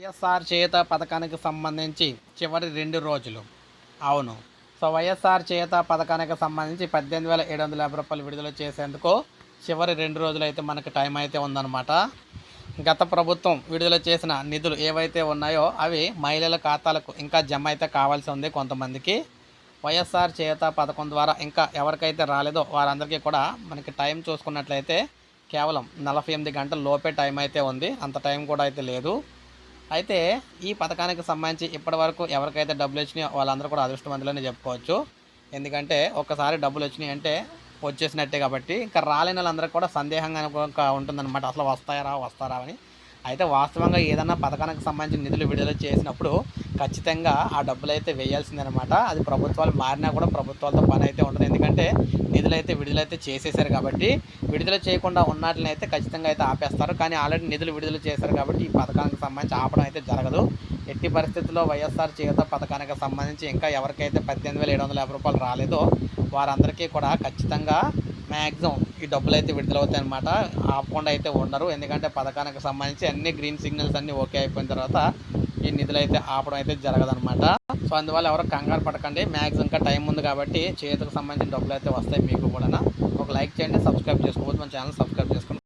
వైఎస్ఆర్ చేయూత పథకానికి సంబంధించి చివరి 2 రోజులు. అవును. సో, వైఎస్ఆర్ చేయూత పథకానికి సంబంధించి రూ. 18,750 విడుదల చేసేందుకు చివరి 2 రోజులైతే మనకి టైం అయితే ఉందన్నమాట. గత ప్రభుత్వం విడుదల చేసిన నిధులు ఏవైతే ఉన్నాయో అవి మహిళల ఖాతాలకు ఇంకా జమ అయితే కావాల్సి ఉంది కొంతమందికి. వైఎస్ఆర్ చేయూత పథకం ద్వారా ఇంకా ఎవరికైతే రాలేదో వారందరికీ కూడా మనకి టైం చూసుకున్నట్లయితే కేవలం 48 గంటల లోపే టైం అయితే ఉంది. అంత టైం కూడా అయితే లేదు. అయితే ఈ పథకానికి సంబంధించి ఇప్పటివరకు ఎవరికైతే డబ్బులొచ్చినాయో వాళ్ళందరూ కూడా అదృష్టవంతులనే చెప్పుకోవచ్చు. ఎందుకంటే ఒక్కసారి డబ్బులొచ్చినాయి అంటే వచ్చేసినట్టే కాబట్టి, ఇంకా రాలేనోళ్ళందరికి కూడా సందేహంగా ఉంటుందన్నమాట. అసలు వస్తారా అని. అయితే వాస్తవంగా ఏదన్నా పథకానికి సంబంధించిన నిధులు విడుదల చేసినప్పుడు ఖచ్చితంగా ఆ డబ్బులైతే వేయాల్సిందనమాట. అది ప్రభుత్వాలు మారినా కూడా ప్రభుత్వాలతో పని అయితే ఉండదు. ఎందుకంటే నిధులైతే విడుదలైతే చేసేసారు కాబట్టి, విడుదల చేయకుండా ఉన్నట్లయితే ఖచ్చితంగా అయితే ఆపేస్తారు. కానీ ఆల్రెడీ నిధులు విడుదల చేశారు కాబట్టి ఈ పథకానికి సంబంధించి ఆపడం అయితే జరగదు. ఎట్టి పరిస్థితుల్లో వైఎస్ఆర్ చేయూత పథకానికి సంబంధించి ఇంకా ఎవరికైతే రూ. 18,750 రాలేదో వారందరికీ కూడా ఖచ్చితంగా మ్యాక్సిమం ఈ డబ్బులైతే విడుదలవుతాయన్నమాట. ఆపకుండా అయితే ఉండరు. ఎందుకంటే పథకానికి సంబంధించి అన్ని గ్రీన్ సిగ్నల్స్ అన్నీ ఓకే అయిపోయిన తర్వాత ఈ నిధులైతే ఆపడం అయితే జరగదనమాట. సో, అందువల్ల ఎవరు కంగారు పడకండి. మ్యాక్సిమం ఇంకా టైం ఉంది కాబట్టి చేతికి సంబంధించిన డబ్బులు అయితే వస్తాయి మీకు కూడా. ఒక లైక్ చేయండి, సబ్స్క్రైబ్ చేసుకోవద్దు, మన ఛానల్ సబ్స్క్రైబ్ చేసుకోండి.